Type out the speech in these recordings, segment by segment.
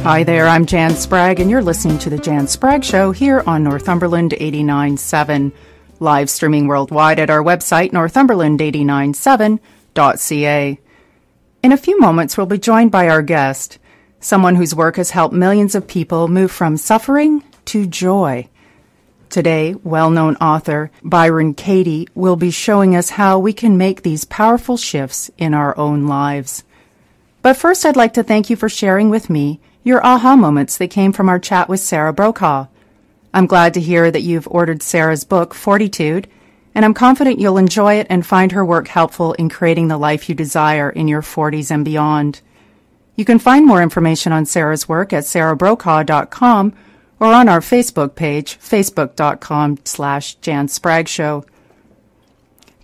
Hi there, I'm Jan Spragge, and you're listening to The Jan Spragge Show here on Northumberland 89.7, live streaming worldwide at our website, northumberland897.ca. In a few moments, we'll be joined by our guest, someone whose work has helped millions of people move from suffering to joy. Today, well-known author Byron Katie will be showing us how we can make these powerful shifts in our own lives. But first, I'd like to thank you for sharing with me your aha moments that came from our chat with Sarah Brokaw. I'm glad to hear that you've ordered Sarah's book, Fortitude, and I'm confident you'll enjoy it and find her work helpful in creating the life you desire in your 40s and beyond. You can find more information on Sarah's work at sarahbrokaw.com or on our Facebook page, facebook.com/Jan Spragge Show.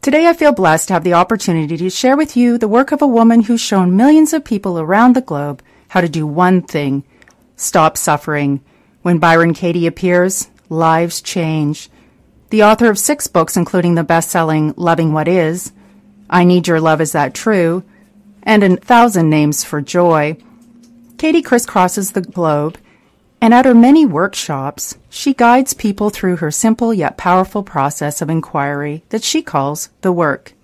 Today I feel blessed to have the opportunity to share with you the work of a woman who's shown millions of people around the globe how to do one thing: stop suffering. When Byron Katie appears, lives change. The author of 6 books, including the bestselling Loving What Is, I Need Your Love, Is That True?, and 1,000 Names for Joy, Katie crisscrosses the globe, and at her many workshops, she guides people through her simple yet powerful process of inquiry that she calls the work.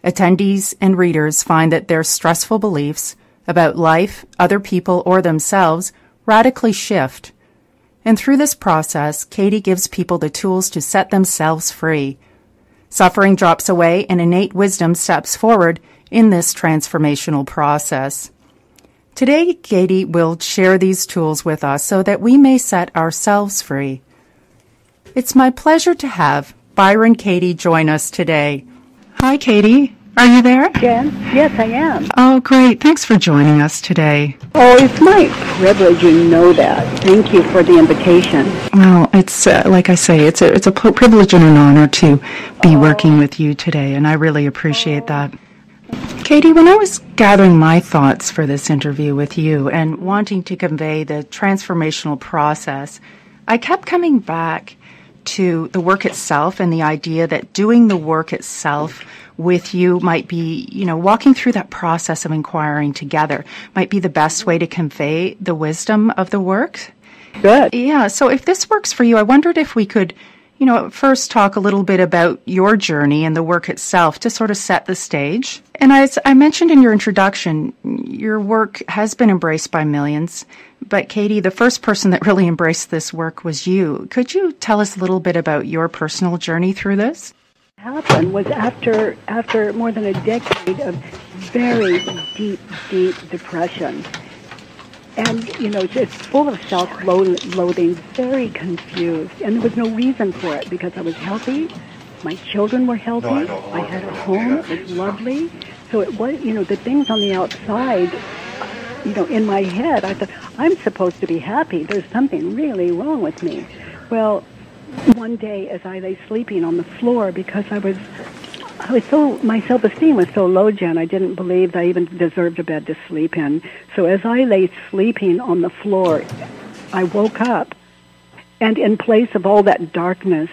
Attendees and readers find that their stressful beliefs about life, other people, or themselves radically shift. And through this process, Katie gives people the tools to set themselves free. Suffering drops away and innate wisdom steps forward in this transformational process. Today, Katie will share these tools with us so that we may set ourselves free. It's my pleasure to have Byron Katie join us today. Hi, Katie. Are you there? Jan? Yes, I am. Oh, great. Thanks for joining us today. Oh, it's my privilege, you know that. Thank you for the invitation. Well, it's like I say, it's a privilege and an honor to be working with you today, and I really appreciate that. Katie, when I was gathering my thoughts for this interview with you and wanting to convey the transformational process, I kept coming back to the work itself and the idea that doing the work itself with you might be, walking through that process of inquiring together might be the best way to convey the wisdom of the work. Good. Yeah, so if this works for you, I wondered if we could first talk a little bit about your journey and the work itself to sort of set the stage. And as I mentioned in your introduction, your work has been embraced by millions. But Katie, the first person that really embraced this work was you. Could you tell us a little bit about your personal journey through this? What happened was after more than a decade of very deep depression, and, just full of self-loathing, very confused. And there was no reason for it because I was healthy. My children were healthy. I had a home. It was lovely. So it was, the things on the outside, in my head, I thought, I'm supposed to be happy. There's something really wrong with me. Well, one day as I lay sleeping on the floor because my self-esteem was so low, Jen, I didn't believe I even deserved a bed to sleep in. So as I lay sleeping on the floor, I woke up, and in place of all that darkness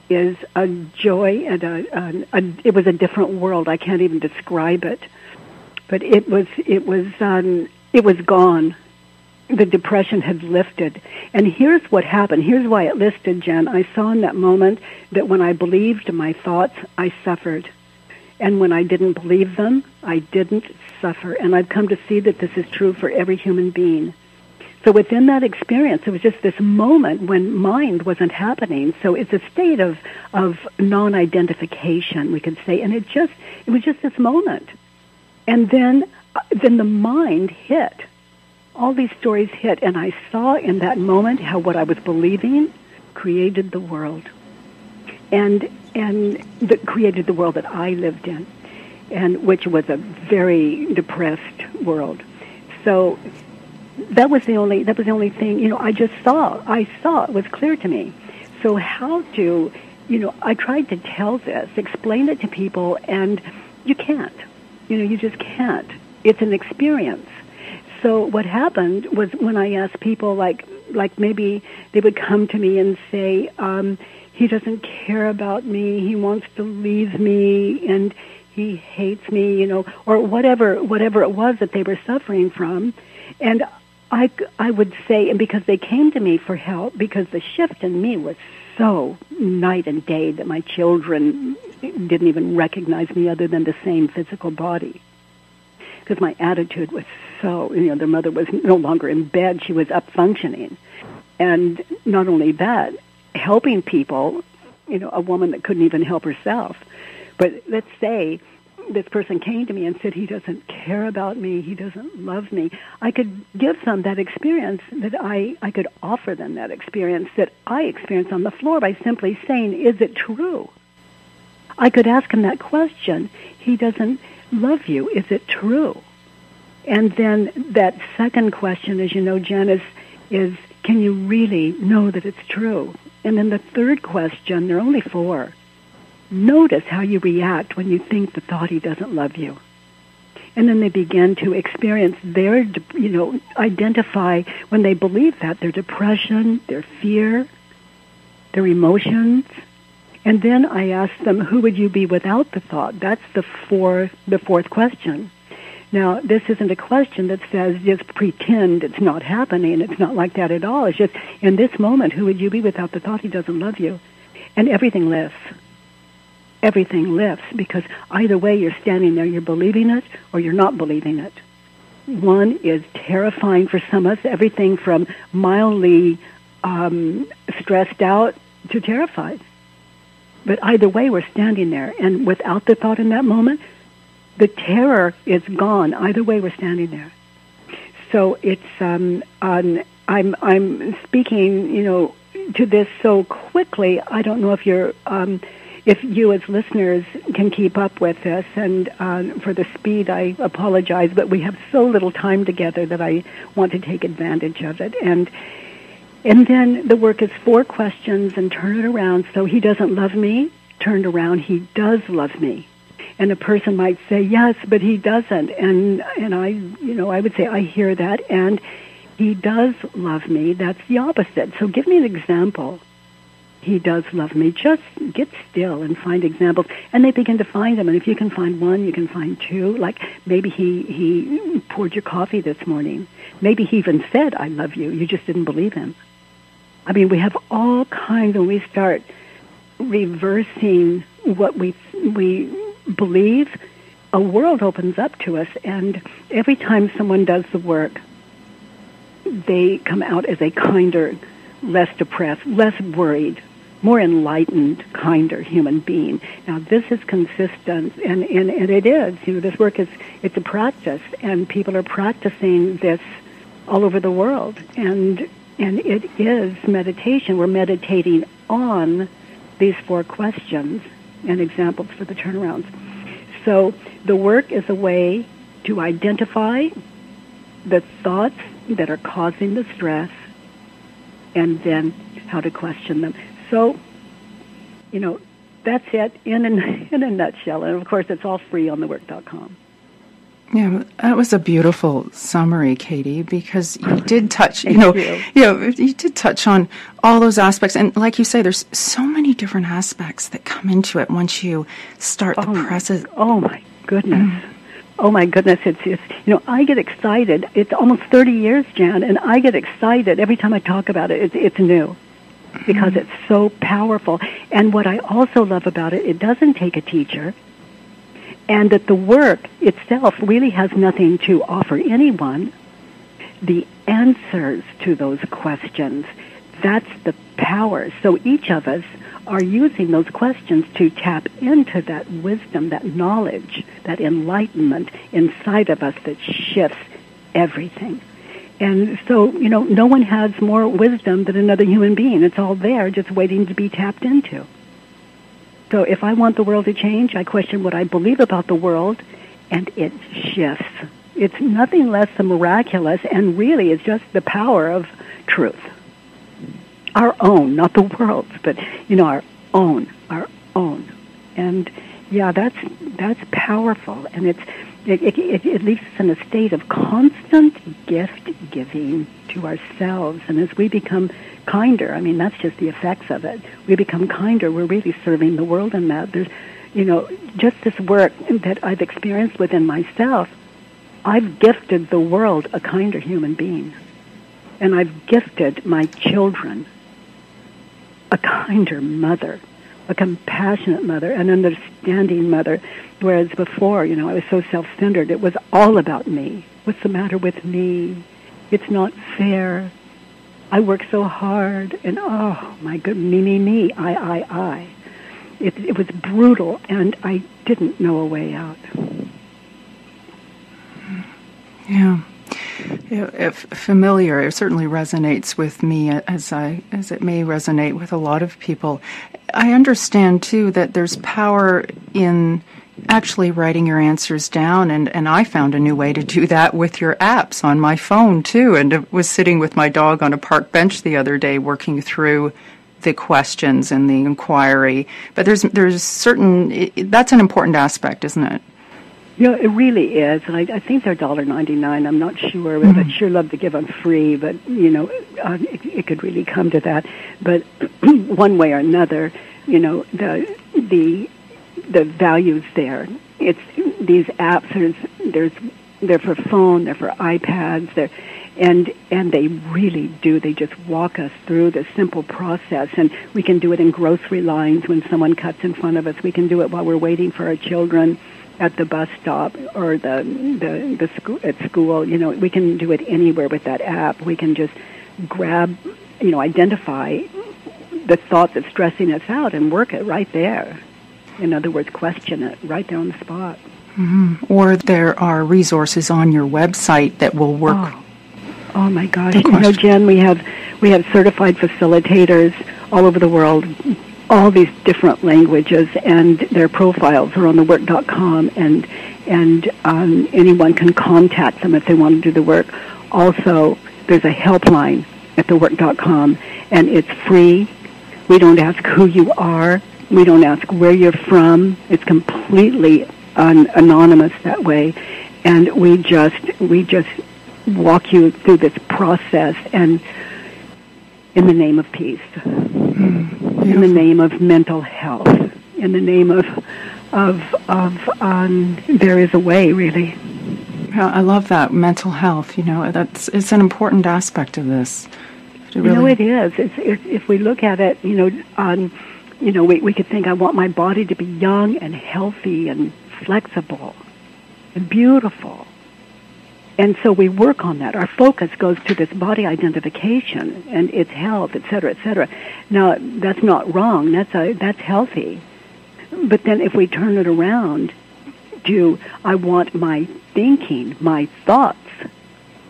is a joy, and it was a different world. I can't even describe it, but it was gone. The depression had lifted. And here's what happened. Here's why it lifted, Jen. I saw in that moment that when I believed my thoughts, I suffered. And when I didn't believe them, I didn't suffer. And I've come to see that this is true for every human being. So within that experience, it was just this moment when mind wasn't happening. So it's a state of non-identification, we could say. And it was just this moment. And then the mind hit. All these stories hit, and I saw in that moment how what I was believing created the world, and that created the world that I lived in, and which was a very depressed world. So that was the only thing. I just saw. I saw. It was clear to me. So how to, I tried to tell this, explain it to people, and you can't. You just can't. It's an experience. So what happened was when I asked people, like maybe they would come to me and say, he doesn't care about me, he wants to leave me, and he hates me, or whatever it was that they were suffering from. And I would say, and because they came to me for help, because the shift in me was so night and day that my children didn't even recognize me other than the same physical body. Because my attitude was so, their mother was no longer in bed, she was up functioning. And not only that, helping people, a woman that couldn't even help herself. But let's say this person came to me and said, he doesn't care about me, he doesn't love me. I could give them that experience, that I could offer them that experience that I experienced on the floor by simply saying, is it true? I could ask him that question, he doesn't love you, is it true? And then that second question, as you know, Jen, is can you really know that it's true? And then the third question, there are only 4. Notice how you react when you think the thought he doesn't love you. And then they begin to experience their, identify when they believe that, their depression, their fear, their emotions. And then I ask them, who would you be without the thought? That's the fourth question. Now, this isn't a question that says just pretend it's not happening. It's not like that at all. It's just, in this moment, who would you be without the thought he doesn't love you? And everything lifts. Everything lifts, because either way you're standing there, you're believing it or you're not believing it. One is terrifying for some of us, everything from mildly stressed out to terrified. But either way we're standing there, and without the thought in that moment, the terror is gone. Either way we're standing there. So it's I'm speaking, to this so quickly. I don't know if you're if you as listeners can keep up with this, and for the speed, I apologize, but we have so little time together that I want to take advantage of it. And then the work is 4 questions and turn it around. So he doesn't love me, turned around, he does love me. And a person might say, yes, but he doesn't. And I would say, I hear that, and he does love me. That's the opposite. So give me an example. He does love me. Just get still and find examples. And they begin to find them. And if you can find 1, you can find 2. Like maybe he poured your coffee this morning. Maybe he even said, I love you. You just didn't believe him. I mean, we have all kinds, when we start reversing what we believe, a world opens up to us. And every time someone does the work, they come out as a kinder, less depressed, less worried, more enlightened, kinder human being. Now, this is consistent, and it is. This work it's a practice, and people are practicing this all over the world. And it is meditation. We're meditating on these 4 questions and examples for the turnarounds. So the work is a way to identify the thoughts that are causing the stress, and then how to question them. So, that's it in a nutshell. And, of course, it's all free on thework.com. Yeah, that was a beautiful summary, Katie, because you did touch, you did touch on all those aspects. And like you say, there's so many different aspects that come into it once you start the process. Oh, my goodness. Oh, my goodness. It's I get excited. It's almost 30 years, Jan, and I get excited every time I talk about it. It's new because it's so powerful. And what I also love about it, it doesn't take a teacher, and that the work itself really has nothing to offer anyone. The answers to those questions, that's the power. So each of us are using those questions to tap into that wisdom, that knowledge, that enlightenment inside of us that shifts everything. And so, no one has more wisdom than another human being. It's all there, just waiting to be tapped into. So if I want the world to change, I question what I believe about the world, and it shifts. It's nothing less than miraculous, and really it's just the power of truth. Our own, not the world's, but, our own. And, yeah, that's powerful, and it leaves us in a state of constant gift-giving to ourselves. And as we become kinder, I mean, that's just the effects of it. We become kinder. We're really serving the world in that. There's, just this work that I've experienced within myself, I've gifted the world a kinder human being. And I've gifted my children a kinder mother, a compassionate mother, an understanding mother, whereas before, I was so self-centered. It was all about me. What's the matter with me? It's not fair. I work so hard, and oh, my good, me, I. It was brutal, and I didn't know a way out. Yeah. If familiar, it certainly resonates with me as it may resonate with a lot of people. I understand, too, that there's power in actually writing your answers down, and I found a new way to do that with your apps on my phone, too, and was sitting with my dog on a park bench the other day working through the questions and the inquiry. But there's certain, that's an important aspect, isn't it? Yeah, it really is. And I think they're $1.99. I'm not sure, but I'd sure love to give them free. But, it could really come to that. But one way or another, the value's there. It's these apps. They're for phone. They're for iPads. And they really do. They just walk us through this simple process. And we can do it in grocery lines when someone cuts in front of us. We can do it while we're waiting for our children at the bus stop or the school, at school. We can do it anywhere with that app. We can just grab, identify the thought that's stressing us out and work it right there. In other words, question it right there on the spot. Mm-hmm. Or there are resources on your website that will work. Oh my gosh! Jen, we have certified facilitators all over the world, all these different languages, and their profiles are on thework.com, and anyone can contact them if they want to do the work. Also, there's a helpline at thework.com, and it's free. We don't ask who you are. We don't ask where you're from. It's completely anonymous that way, and we just walk you through this process, and in the name of peace, in the name of mental health, in the name of there is a way, really. I love that, mental health. It's an important aspect of this. It is. If we look at it, we could think, I want my body to be young and healthy and flexible and beautiful. And so we work on that. Our focus goes to this body identification and its health, et cetera, et cetera. Now, that's not wrong. That's healthy. But then if we turn it around to, I want my thinking, my thoughts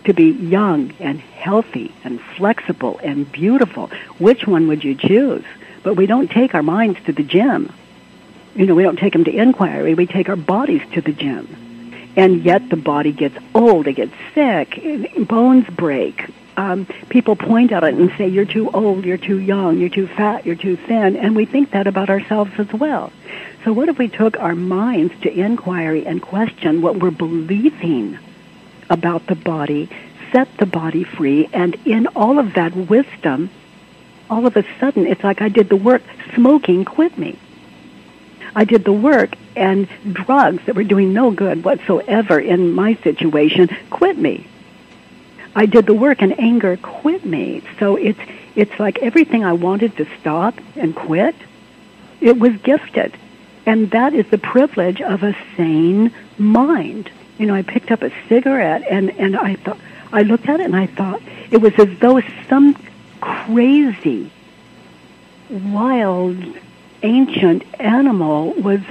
to be young and healthy and flexible and beautiful, which one would you choose? But we don't take our minds to the gym. We don't take them to inquiry. We take our bodies to the gym. And yet the body gets old, it gets sick, bones break. People point at it and say, you're too old, you're too young, you're too fat, you're too thin, and we think that about ourselves as well. So what if we took our minds to inquiry and question what we're believing about the body, set the body free, and in all of that wisdom, all of a sudden, it's like I did the work. Smoking quit me. I did the work, and drugs that were doing no good whatsoever in my situation quit me. I did the work, and anger quit me. So it's like everything I wanted to stop and quit, it was gifted. And that is the privilege of a sane mind. I picked up a cigarette, and I looked at it, and I thought it was as though some crazy, wild, ancient animal was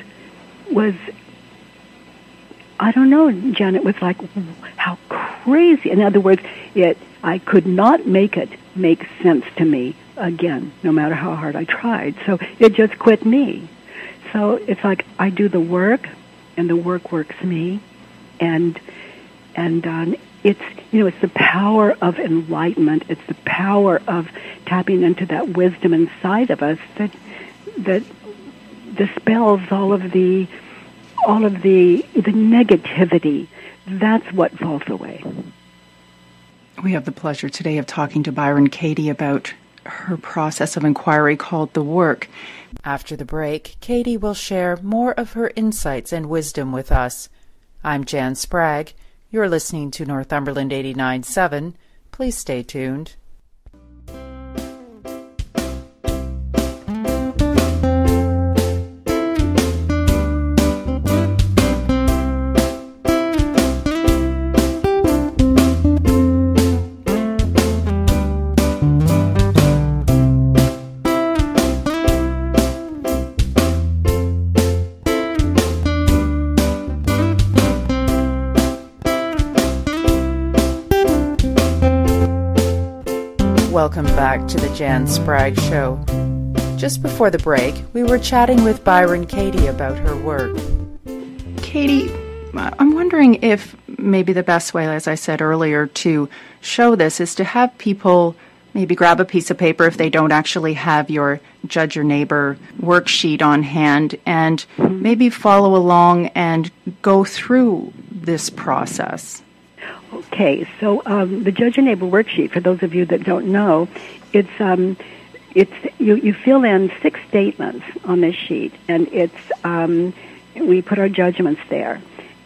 I don't know, Jen, it was like, how crazy. In other words, I could not make it make sense to me again, no matter how hard I tried. So it just quit me. So it's like I do the work, and the work works me, and it's it's the power of enlightenment. It's the power of tapping into that wisdom inside of us that dispels all of the negativity. That's what falls away. We have the pleasure today of talking to Byron Katie about her process of inquiry called The Work. After the break, Katie will share more of her insights and wisdom with us. I'm Jan Spragge. You're listening to Northumberland 89.7. Please stay tuned. Welcome back to the Jan Spragge Show. Just before the break, we were chatting with Byron Katie about her work. Katie, I'm wondering if maybe the best way, as I said earlier, to show this is to have people maybe grab a piece of paper if they don't actually have your Judge Your Neighbor worksheet on hand and maybe follow along and go through this process. Okay, so the Judge Your Neighbor worksheet, for those of you that don't know, it's you fill in 6 statements on this sheet, and we put our judgments there,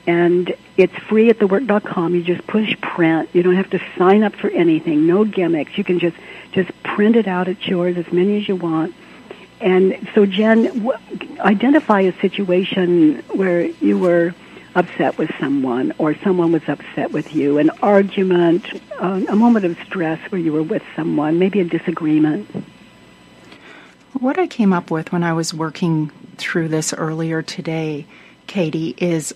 and it's free at thework.com. You just push print. You don't have to sign up for anything. No gimmicks. You can just print it out. It's yours, as many as you want. And so, Jen, identify a situation where you were upset with someone, or someone was upset with you, an argument, a moment of stress where you were with someone, maybe a disagreement. What I came up with when I was working through this earlier today, Katie, is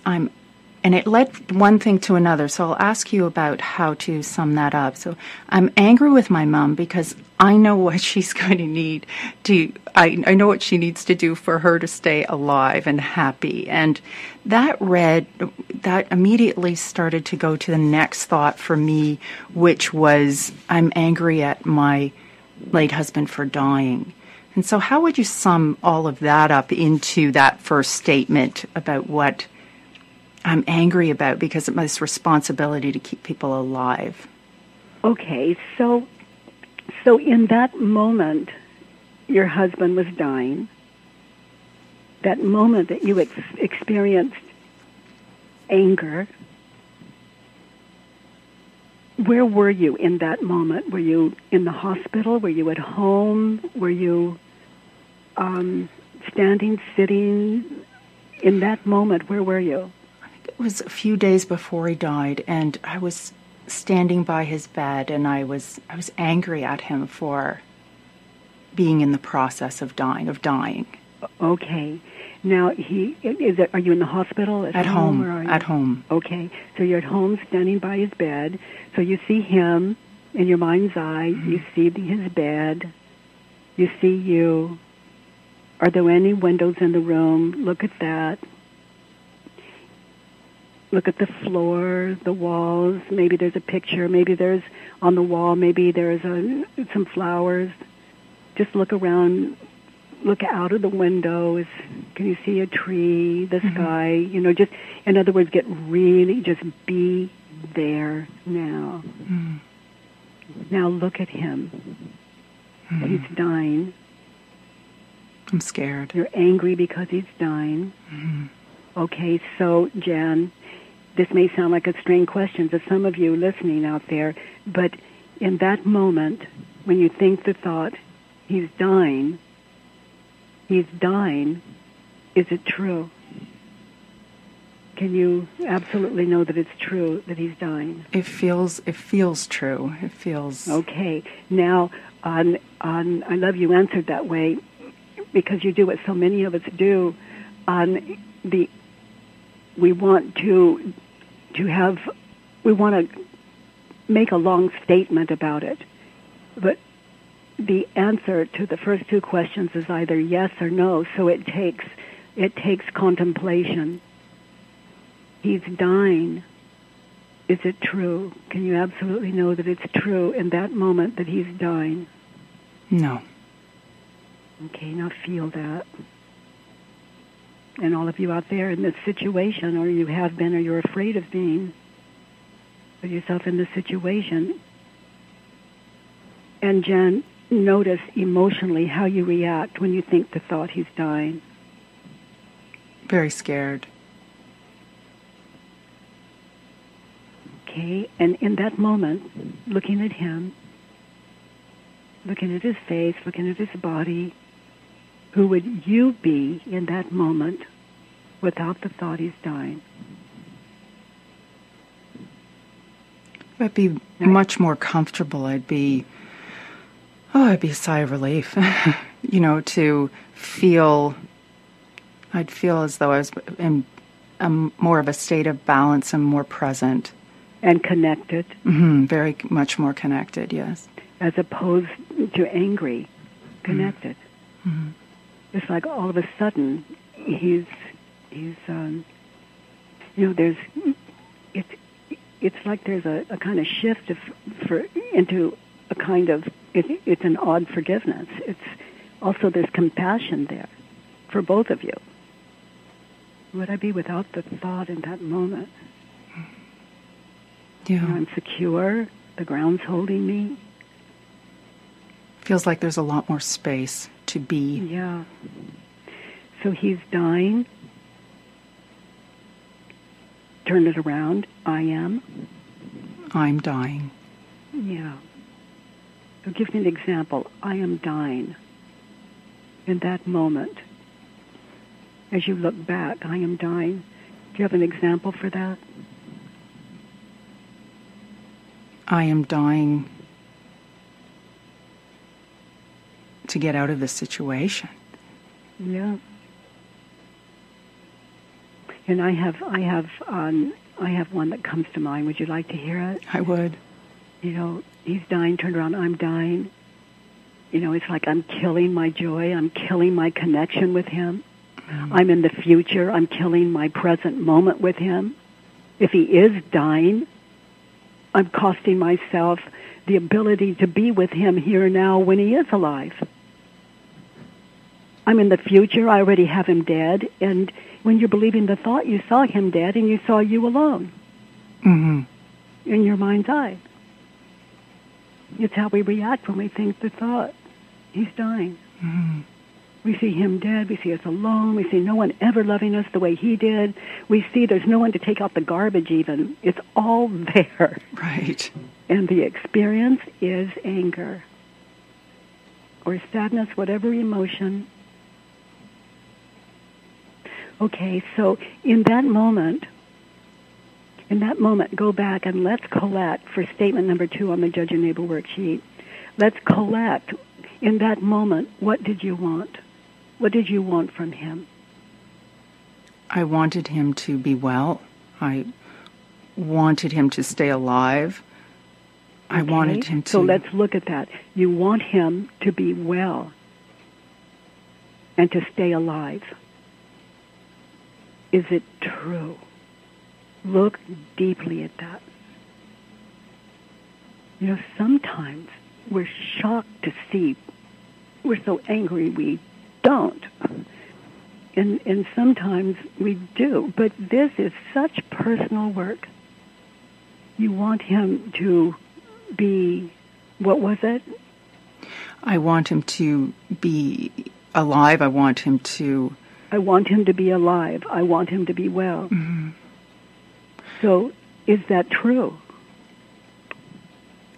and it led one thing to another, so I'll ask you about how to sum that up. So I'm angry with my mom because I know what she's going to need I know what she needs to do for her to stay alive and happy. And that immediately started to go to the next thought for me, which was I'm angry at my late husband for dying. And so how would you sum all of that up into that first statement about what I'm angry about because of this responsibility to keep people alive? Okay, so in that moment, your husband was dying. That moment that you experienced anger, where were you in that moment? Were you in the hospital? Were you at home? Were you standing, sitting? In that moment, where were you? It was a few days before he died, and I was standing by his bed, and I was angry at him for being in the process of dying. Okay. Now, are you in the hospital? At home? Or are you? At home. Okay. So you're at home standing by his bed. So you see him in your mind's eye. Mm-hmm. You see his bed. You see you. Are there any windows in the room? Look at that. Look at the floor, the walls. Maybe there's a picture. Maybe there's on the wall. Maybe there's some flowers. Just look around. Look out of the windows. Can you see a tree, the sky? Just, in other words, just be there now. Mm. Now look at him. Mm. He's dying. I'm scared. You're angry because he's dying. Mm. Okay, so, Jan, this may sound like a strange question to some of you listening out there, but in that moment, when you think the thought, he's dying, is it true? Can you absolutely know that it's true that he's dying? It feels true. It feels... Okay. Now, I love you answered that way because you do what so many of us do. We want to make a long statement about it, but the answer to the first 2 questions is either yes or no. So it takes contemplation. He's dying. Is it true? Can you absolutely know that it's true in that moment that he's dying? No. Okay, now feel that. And all of you out there in this situation, or you have been, or you're afraid of being, put yourself in this situation. And Jen, notice emotionally how you react when you think the thought he's dying. Very scared. Okay, and in that moment, looking at him, looking at his face, looking at his body, who would you be in that moment without the thought he's dying? I'd be much more comfortable. I'd be a sigh of relief, to feel, I'd feel as though I was in more of a state of balance and more present. And connected. Mm-hmm, very much more connected, yes. As opposed to angry, connected. Mm-hmm. It's like all of a sudden he's it's like there's a kind of shift into a kind of, it's an odd forgiveness. It's also there's compassion there for both of you. Would I be without the thought in that moment? Yeah. I'm secure, the ground's holding me. Feels like there's a lot more space to be. Yeah. So he's dying. Turn it around. I am. I'm dying. Yeah. So give me an example. I am dying. In that moment, as you look back, I am dying. Do you have an example for that? I am dying to get out of this situation. Yeah. And I have one that comes to mind. Would you like to hear it? I would. He's dying, turned around, I'm dying. It's like I'm killing my joy, I'm killing my connection with him. I'm in the future, I'm killing my present moment with him. If he is dying, I'm costing myself the ability to be with him here now when he is alive. I'm in the future, I already have him dead, and when you're believing the thought, you saw him dead and you saw you alone. Mm-hmm. In your mind's eye. It's how we react when we think the thought, he's dying. Mm-hmm. We see him dead, we see us alone, we see no one ever loving us the way he did. We see there's no one to take out the garbage even. It's all there. Right. And the experience is anger. Or sadness, whatever emotion. Okay, so in that moment, go back and let's collect for statement number 2 on the Judge Your Neighbor worksheet. Let's collect in that moment, what did you want? What did you want from him? I wanted him to be well. I wanted him to stay alive. I wanted him to... So let's look at that. You want him to be well and to stay alive. Is it true? Look deeply at that. Sometimes we're shocked to see, we're so angry we don't. And sometimes we do. But this is such personal work. You want him to be, what was it? I want him to be alive. I want him to be alive. I want him to be well. Mm-hmm. So is that true?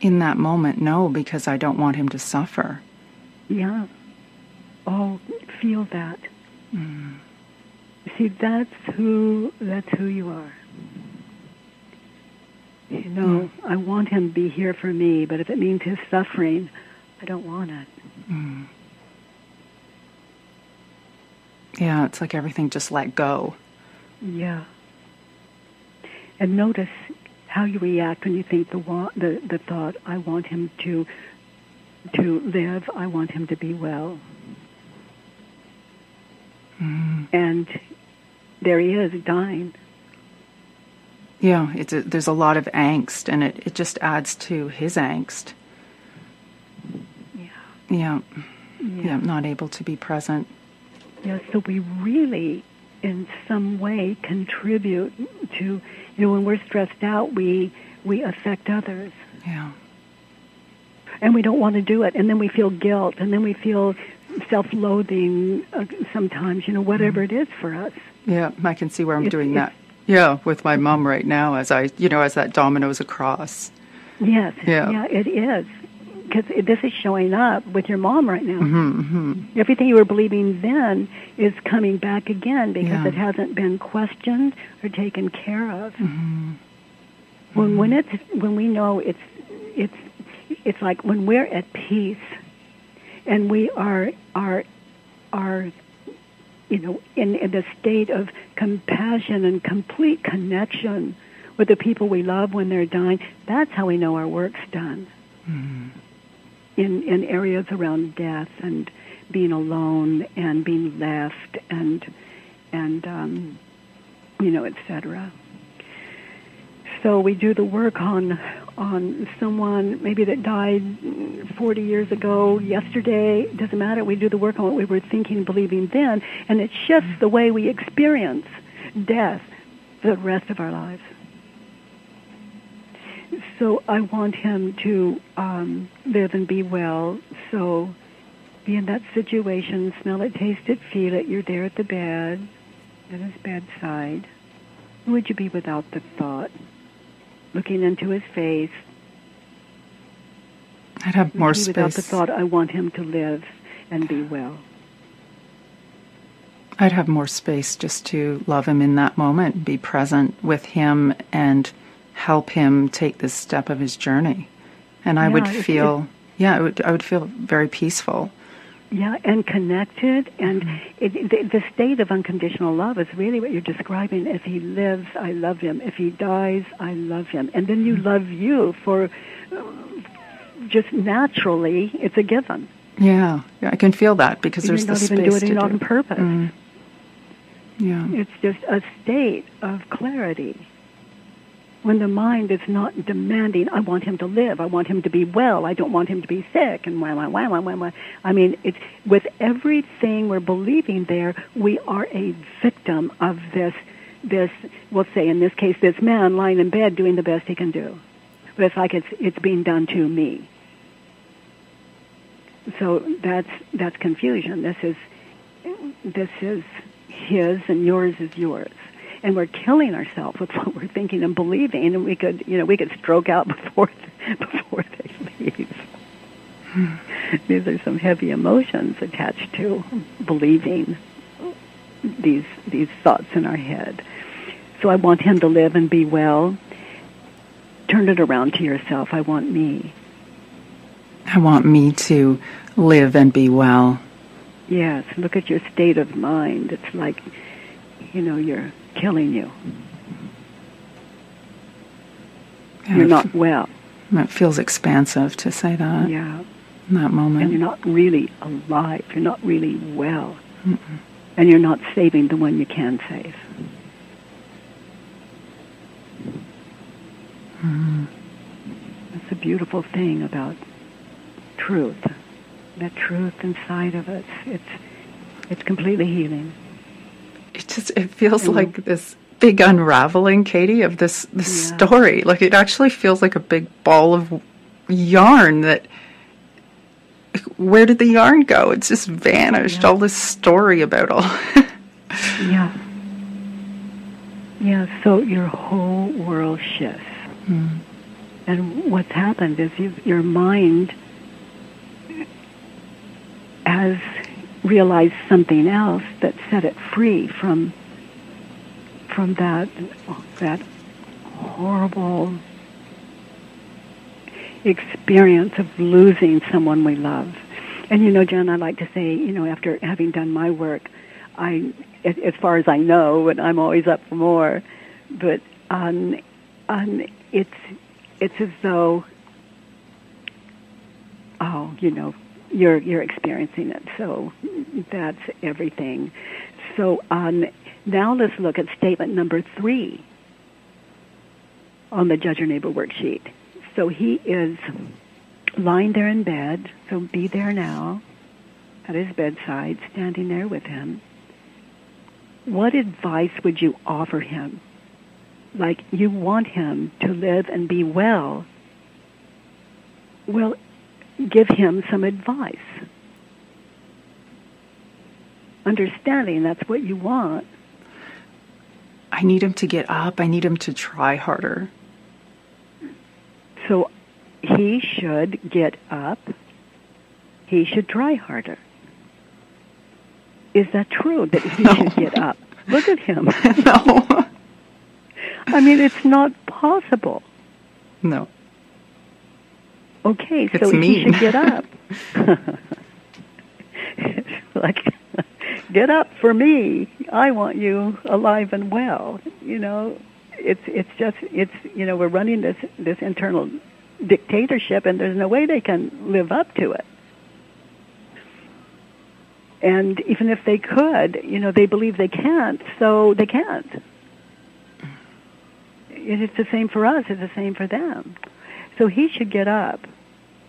In that moment, no, because I don't want him to suffer. Yeah. Oh, feel that. Mm. See, that's who you are. I want him to be here for me, but if it means his suffering, I don't want it. Mm. Yeah, it's like everything just let go. Yeah. And notice how you react when you think the thought, I want him to live, I want him to be well. Mm. And there he is, dying. Yeah, there's a lot of angst, and it just adds to his angst. Yeah. Yeah, not able to be present. Yeah, so we really, in some way, contribute to, when we're stressed out, we affect others. Yeah. And we don't want to do it, and then we feel guilt, and then we feel self-loathing sometimes, whatever it is for us. Yeah, I can see where I'm doing that. Yeah, with my mom right now as as that dominoes across. Yes. Yeah. Yeah, it is. Because this is showing up with your mom right now. Mm-hmm, mm-hmm. Everything you were believing then is coming back again because it hasn't been questioned or taken care of. Mm-hmm. When we know it's like when we're at peace and we are in the state of compassion and complete connection with the people we love when they're dying, that's how we know our work's done. Mm-hmm. In areas around death and being alone and being left and etc. So we do the work on someone maybe that died 40 years ago, yesterday, doesn't matter. We do the work on what we were thinking, believing then, and it shifts the way we experience death for the rest of our lives. So I want him to live and be well. So be in that situation, smell it, taste it, feel it. You're there at the bed, at his bedside. Who would you be without the thought? Looking into his face. I'd have more space. Without the thought, I want him to live and be well. I'd have more space just to love him in that moment, be present with him and help him take this step of his journey. And I would feel, I would feel very peaceful. Yeah, and connected. And the state of unconditional love is really what you're describing. If he lives, I love him. If he dies, I love him. And then you love you for just naturally, it's a given. Yeah, I can feel that because there's the space to do it. You're not even doing it on purpose. Mm. Yeah. It's just a state of clarity. When the mind is not demanding, I want him to live, I want him to be well, I don't want him to be sick, and why. I mean, it's with everything we're believing there, we are a victim of this, we'll say in this case, this man lying in bed doing the best he can do. But it's like it's being done to me. So that's confusion. This is his and yours is yours. And we're killing ourselves with what we're thinking and believing, and we could stroke out before they leave. These are some heavy emotions attached to believing these thoughts in our head. So I want him to live and be well. Turn it around to yourself. I want me. I want me to live and be well. Yes. Look at your state of mind. It's like, you're killing you. Yeah, you're not well. It feels expansive to say that. Yeah. In that moment. And you're not really alive. You're not really well. Mm-mm. And you're not saving the one you can save. Mm-hmm. That's a beautiful thing about truth. That truth inside of us. It's completely healing. It feels like this big unraveling, Katie, of this story. Like it actually feels like a big ball of yarn that, where did the yarn go? It's just vanished. Yeah. All this story about all. Yeah. Yeah, so your whole world shifts. Mm. And what's happened is your mind has realized something else that set it free from that horrible experience of losing someone we love. And Jen, I like to say, after having done my work, as far as I know, and I'm always up for more, but it's as though, you're experiencing it. So that's everything. So now let's look at statement number 3 on the Judge Your Neighbor worksheet. So he is lying there in bed, so be there now, at his bedside, standing there with him. What advice would you offer him? Like, you want him to live and be well. Well, give him some advice. Understanding that's what you want. I need him to get up. I need him to try harder. So he should get up. He should try harder. Is that true, that he should get up? Look at him. No. I mean, it's not possible. No. Okay, so It's he mean. should get up. It's like, get up for me. I want you alive and well. You know, we're running this internal dictatorship, and there's no way they can live up to it. And even if they could, they believe they can't, so they can't. It's the same for us. It's the same for them. So he should get up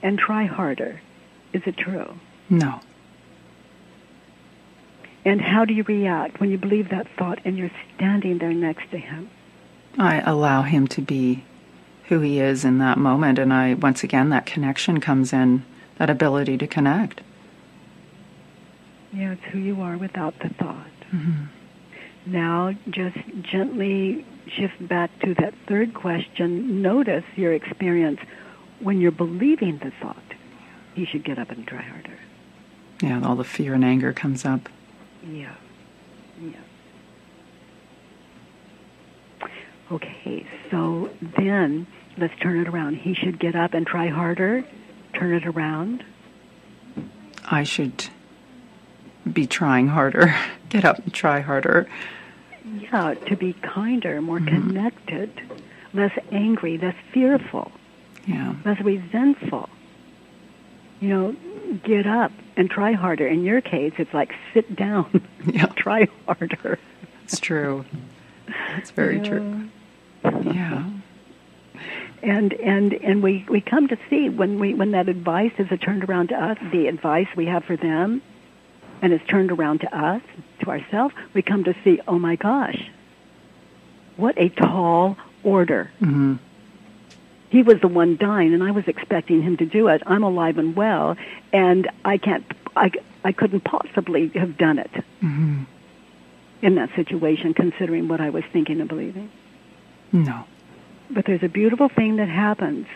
and try harder. Is it true? No. And how do you react when you believe that thought and you're standing there next to him? I allow him to be who he is in that moment, and once again, that connection comes in, that ability to connect. Yeah, it's who you are without the thought. Mm-hmm. Now, just gently shift back to that third question. Notice your experience when you're believing the thought. He should get up and try harder. Yeah, all the fear and anger comes up. Yeah. Okay, so then let's turn it around. He should get up and try harder. Turn it around. I should be trying harder. Get up and try harder. Yeah, to be kinder, more connected, less angry, less fearful, less resentful. Get up and try harder. In your case, it's like sit down, try harder. It's true. It's very true. Yeah. And we come to see when that advice is turned around to us, the advice we have for them, and it's turned around to us, to ourselves, we come to see, oh my gosh, what a tall order. Mm-hmm. He was the one dying, and I was expecting him to do it. I'm alive and well, and I couldn't possibly have done it in that situation, considering what I was thinking and believing. No. But there's a beautiful thing that happens.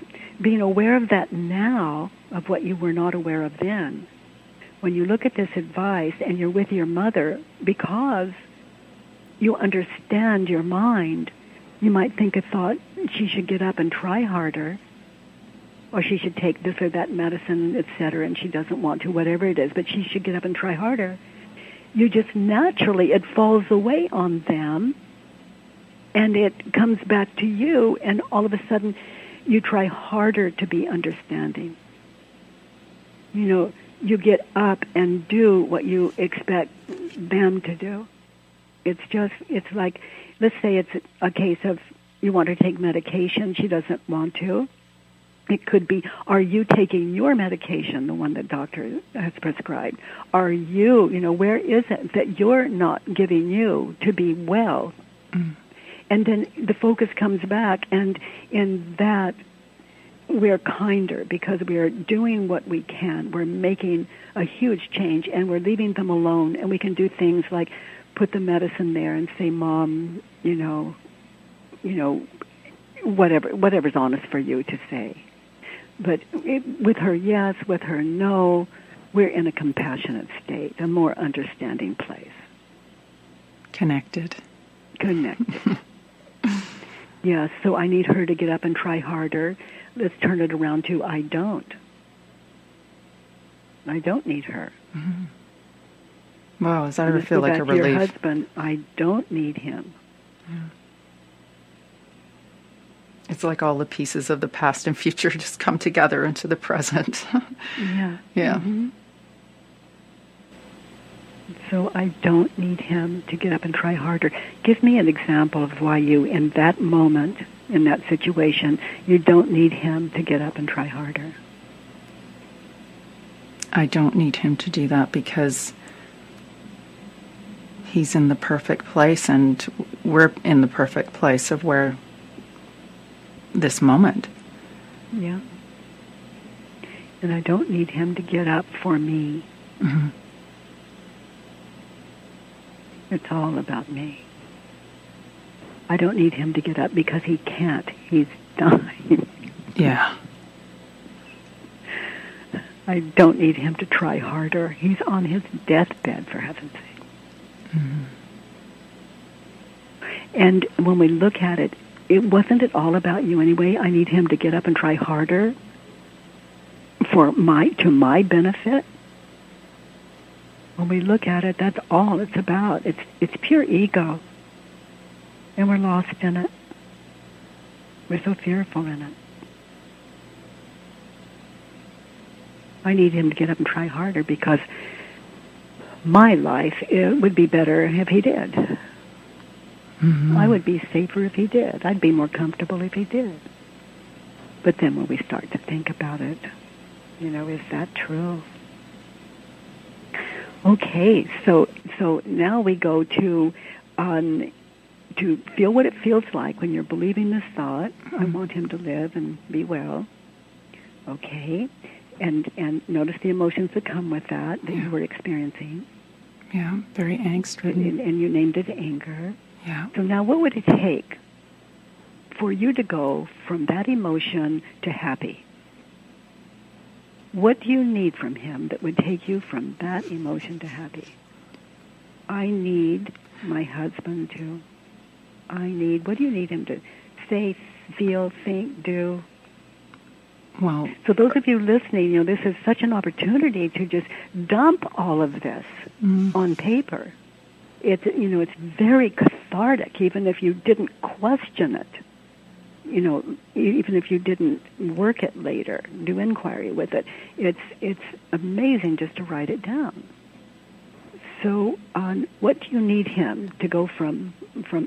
Being aware of that now, of what you were not aware of then. When you look at this advice and you're with your mother, because you understand your mind, you might think a thought, she should get up and try harder, or she should take this or that medicine, etc., and she doesn't want to, whatever it is, but she should get up and try harder. You just naturally, it falls away on them, and it comes back to you, and all of a sudden, you try harder to be understanding. You get up and do what you expect them to do. It's like, let's say it's a case of you want to take medication, she doesn't want to. It could be, are you taking your medication, the one that doctor has prescribed? Are you, where is it that you're not giving you to be well? Mm. And then the focus comes back, and in that, we're kinder because we are doing what we can. We're making a huge change, and we're leaving them alone. And we can do things like put the medicine there and say, Mom, whatever's honest for you to say. But with her yes, with her no, we're in a compassionate state, a more understanding place. Connected. Yes, so I need her to get up and try harder. Let's turn it around to I don't need her. Mm-hmm. Wow, does that ever feel like a relief? Your husband, I don't need him. Yeah. It's like all the pieces of the past and future just come together into the present. Yeah. Yeah. Mm-hmm. So I don't need him to get up and try harder. Give me an example of why you, in that moment, in that situation, you don't need him to get up and try harder. I don't need him to do that because he's in the perfect place, and we're in the perfect place of where this moment. Yeah. And I don't need him to get up for me. Mm-hmm. It's all about me. I don't need him to get up because he can't. He's dying. Yeah. I don't need him to try harder. He's on his deathbed, for heaven's sake. Mm-hmm. And when we look at it, wasn't it all about you anyway? I need him to get up and try harder to my benefit. When we look at it, that's all it's about. It's pure ego. And we're lost in it. We're so fearful in it. I need him to get up and try harder because my life, it would be better if he did. Mm-hmm. I would be safer if he did. I'd be more comfortable if he did. But then when we start to think about it, is that true? Okay, so now we go to feel what it feels like when you're believing this thought. I want him to live and be well. Okay, and notice the emotions that come with that you were experiencing. Yeah, very angst-ridden. And you named it anger. Yeah. So now what would it take for you to go from that emotion to happy? What do you need from him that would take you from that emotion to happy? I need my husband to. What do you need him to say, feel, think, do? Well, so those of you listening, this is such an opportunity to just dump all of this on paper. It's very cathartic, even if you didn't question it. Even if you didn't work it later, do inquiry with it. It's amazing just to write it down. So, what do you need him to go from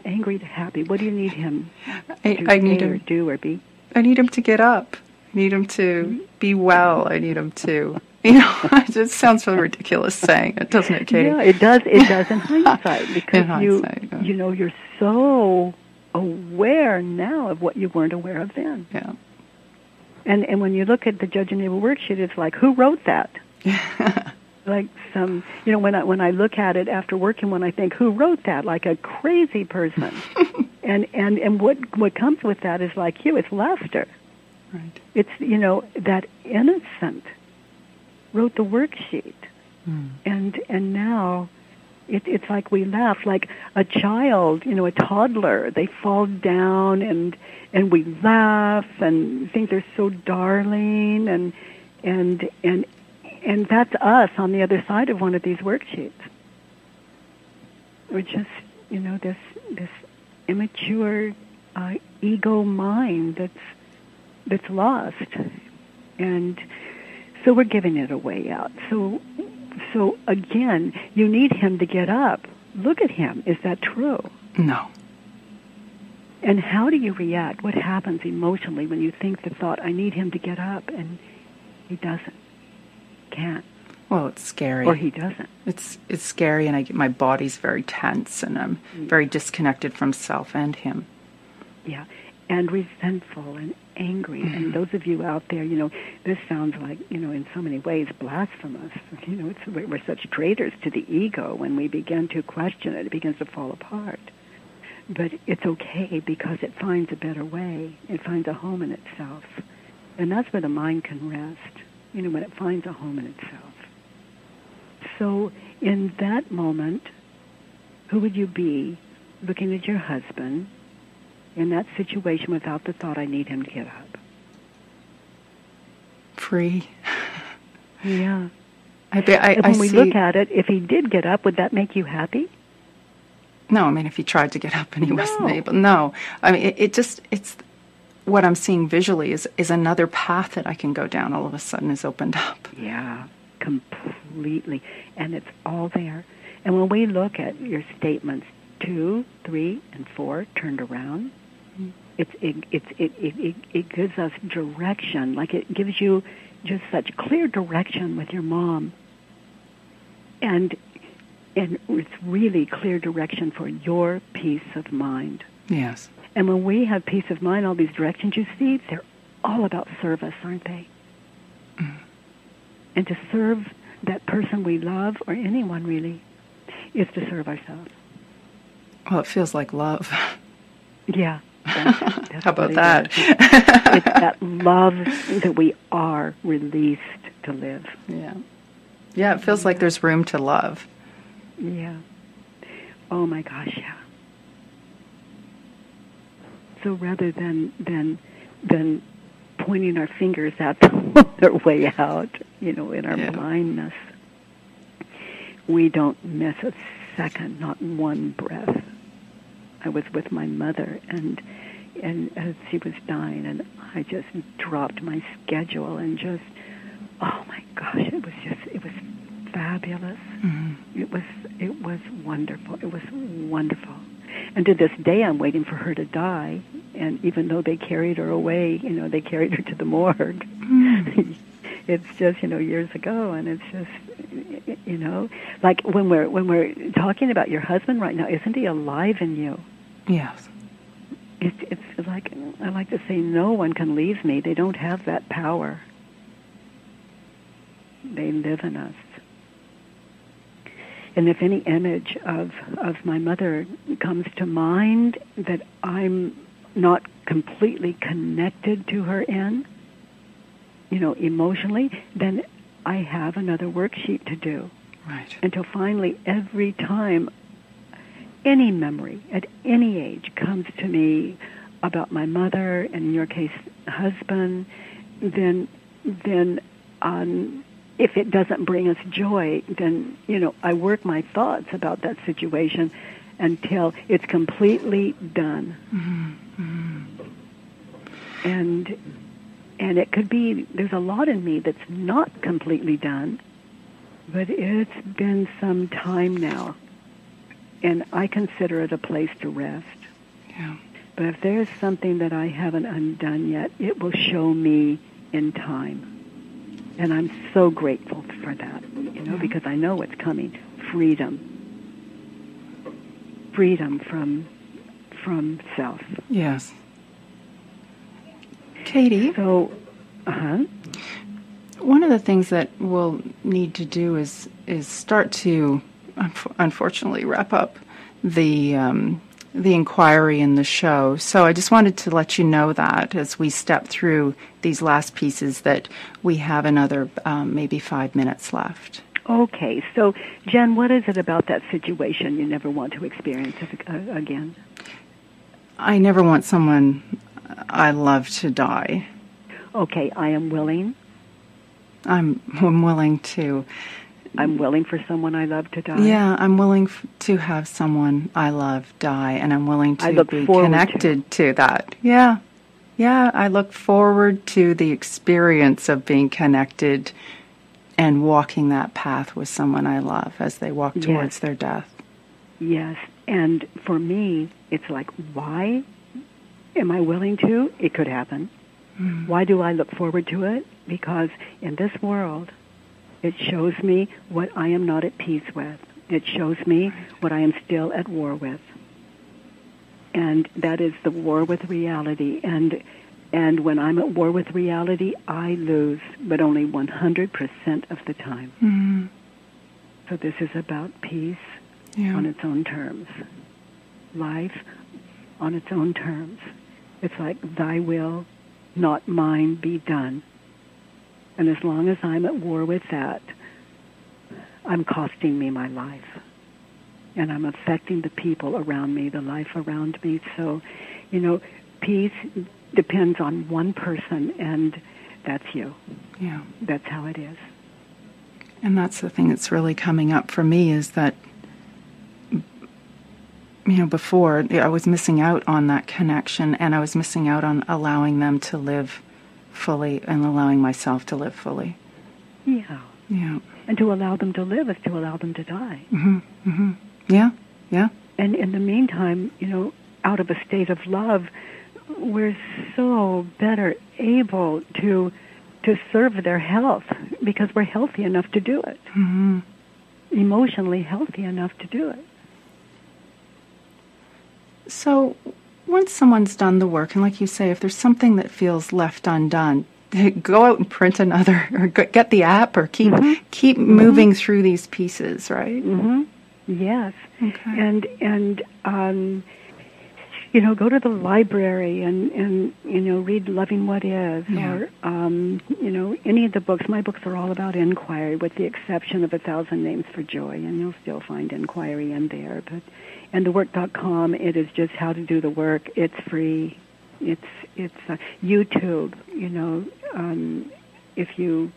angry to happy? What do you need him to say or do or be? I need him to get up. I need him to be well. I need him to, it just sounds so ridiculous saying it, doesn't it, Katie? Yeah, it does. It does in hindsight because in hindsight, you're so aware now of what you weren't aware of then. Yeah. And when you look at the Judge and Neighbor worksheet, it's like, who wrote that? Like when I look at it after working, when I think, who wrote that? Like a crazy person. and what comes with that is like you, it's laughter. Right. It's, that innocent wrote the worksheet. And now it's like we laugh like a child, a toddler. They fall down and we laugh and think they're so darling and that's us on the other side of one of these worksheets. We're just, this immature ego mind that's lost. And so we're giving it a way out. So again, you need him to get up. Look at him. Is that true? No. And how do you react? What happens emotionally when you think the thought, I need him to get up, and he doesn't? Can't. Well, it's scary. Or he doesn't. It's scary, and my body's very tense, and I'm very disconnected from self and him. Yeah, and resentful and angry. And those of you out there, this sounds like, in so many ways blasphemous. We're such traitors to the ego. When we begin to question it, it begins to fall apart. But it's okay because it finds a better way. It finds a home in itself. And that's where the mind can rest, when it finds a home in itself. So in that moment, who would you be looking at your husband in that situation without the thought, I need him to get up? Free. Yeah. When we look at it, if he did get up, would that make you happy? No, if he tried to get up and he wasn't able. No. It's what I'm seeing visually is another path that I can go down all of a sudden is opened up. Yeah, completely. And it's all there. And when we look at your statements 2, 3, and 4 turned around, it gives us direction. Like it gives you just such clear direction with your mom. And it's really clear direction for your peace of mind. Yes. And when we have peace of mind, all these directions you see, they're all about service, aren't they? And to serve that person we love, or anyone really, is to serve ourselves. Well, it feels like love. Yeah. That's How about what that? It's that love that we are released to live. Yeah. Yeah, it feels like there's room to love. Yeah. Oh my gosh, yeah. So rather than pointing our fingers at them on their way out, in our blindness, we don't miss a second, not one breath. I was with my mother, and as she was dying, and I just dropped my schedule and just, oh my gosh, it was fabulous. Mm-hmm. It was wonderful. It was wonderful. And to this day, I'm waiting for her to die. And even though they carried her away, they carried her to the morgue. Mm. It's just, years ago, and it's just, like when we're talking about your husband right now, isn't he alive in you? Yes. It's like, I like to say, no one can leave me. They don't have that power. They live in us. And if any image of my mother comes to mind that I'm not completely connected to her in, emotionally, then I have another worksheet to do. Right. Until finally, every time any memory at any age comes to me about my mother, and in your case, husband, then if it doesn't bring us joy, then, I work my thoughts about that situation until it's completely done. Mm-hmm. Mm-hmm. And it could be, there's a lot in me that's not completely done, but it's been some time now, and I consider it a place to rest. Yeah. But if there's something that I haven't undone yet, it will show me in time. And I'm so grateful for that, because I know it's coming. Freedom from self. Yes. Katie? So, one of the things that we'll need to do is start to, unfortunately, wrap up the inquiry in the show. So I just wanted to let you know that as we step through these last pieces that we have another maybe 5 minutes left. Okay. So, Jen, what is it about that situation you never want to experience again? I never want someone I love to die. Okay. I am willing. I'm willing to... I'm willing for someone I love to die. Yeah, I'm willing to have someone I love die, and I'm willing to be connected to that. Yeah, I look forward to the experience of being connected and walking that path with someone I love as they walk towards their death. Yes, and for me, it's like, why am I willing to? It could happen. Mm. Why do I look forward to it? Because in this world, it shows me what I am not at peace with. It shows me what I am still at war with. And that is the war with reality. And when I'm at war with reality, I lose, but only 100% of the time. Mm-hmm. So this is about peace on its own terms. Life on its own terms. It's like, thy will, not mine, be done. And as long as I'm at war with that, I'm costing me my life. And I'm affecting the people around me, the life around me. So, peace depends on one person, and that's you. Yeah. That's how it is. And that's the thing that's really coming up for me is that, before I was missing out on that connection, and I was missing out on allowing them to live fully and allowing myself to live fully. Yeah. Yeah. And to allow them to live is to allow them to die. Mm-hmm. Mm-hmm. Yeah. Yeah. And in the meantime, out of a state of love, we're so better able to serve their health because we're healthy enough to do it. Mm-hmm. Emotionally healthy enough to do it. So once someone's done the work, and like you say, if there's something that feels left undone, go out and print another, or get the app, or keep moving through these pieces, right? Mm-hmm. Yes. Okay. And go to the library and read Loving What Is, or, any of the books. My books are all about inquiry, with the exception of 1,000 Names for Joy, and you'll still find inquiry in there. And thework.com, it is just how to do the work. It's free. It's YouTube, if you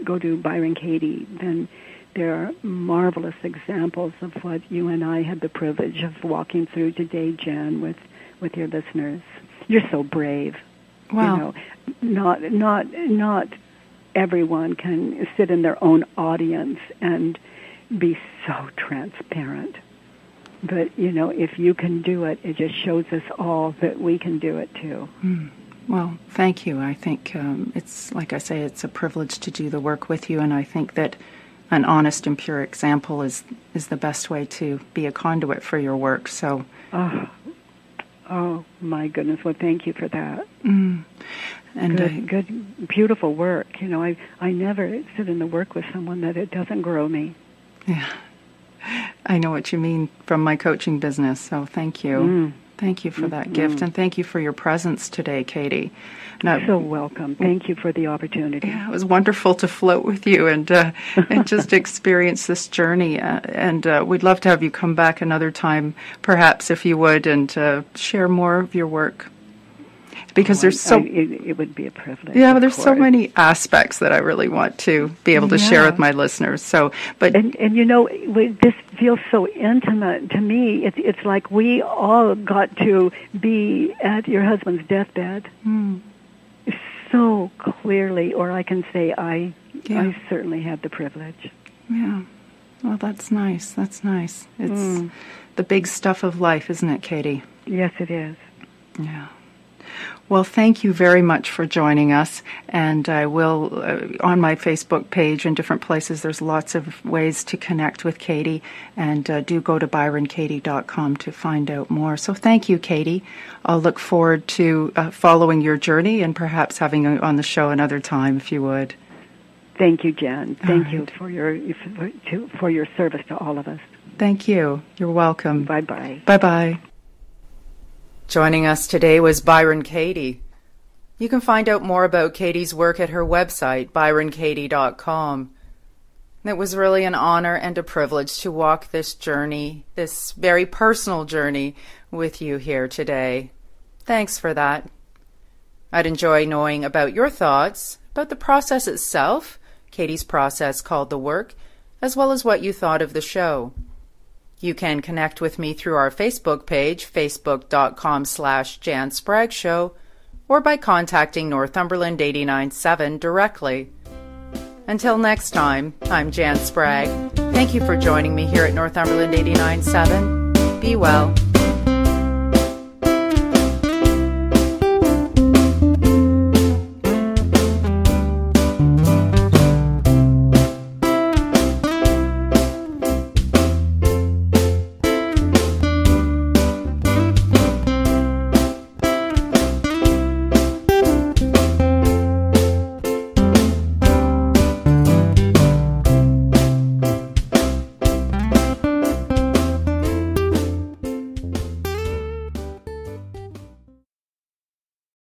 go to Byron Katie, then there are marvelous examples of what you and I had the privilege of walking through today, Jan, with your listeners. You're so brave. Wow. Not everyone can sit in their own audience and be so transparent. But, if you can do it, it just shows us all that we can do it too. Well, thank you. I think it's, like I say, it's a privilege to do the work with you, and I think that an honest and pure example is the best way to be a conduit for your work. So, oh my goodness! Well, thank you for that. And good, beautiful work. I never sit in the work with someone that it doesn't grow me. Yeah, I know what you mean from my coaching business. So, thank you. Thank you for that gift, and thank you for your presence today, Katie. You're so welcome. Thank you for the opportunity. Yeah, it was wonderful to float with you and just experience this journey. And we'd love to have you come back another time, perhaps, if you would, and share more of your work. Because it would be a privilege. Yeah, but there's so many aspects that I really want to be able to share with my listeners. So, this feels so intimate to me. It's like we all got to be at your husband's deathbed so clearly, or I can say I certainly had the privilege. Yeah. Well, that's nice. That's nice. It's the big stuff of life, isn't it, Katie? Yes, it is. Yeah. Well, thank you very much for joining us, and I will, on my Facebook page and different places, there's lots of ways to connect with Katie, and do go to byronkatie.com to find out more. So thank you, Katie. I'll look forward to following your journey and perhaps having you on the show another time, if you would. Thank you, Jan. Thank you for your service to all of us. Thank you. You're welcome. Bye-bye. Bye-bye. Joining us today was Byron Katie. You can find out more about Katie's work at her website, byronkatie.com. It was really an honor and a privilege to walk this journey, this very personal journey, with you here today. Thanks for that. I'd enjoy knowing about your thoughts, about the process itself, Katie's process called The Work, as well as what you thought of the show. You can connect with me through our Facebook page, facebook.com/Jan Spragge Show, or by contacting Northumberland 89.7 directly. Until next time, I'm Jan Spragge. Thank you for joining me here at Northumberland 89.7. Be well.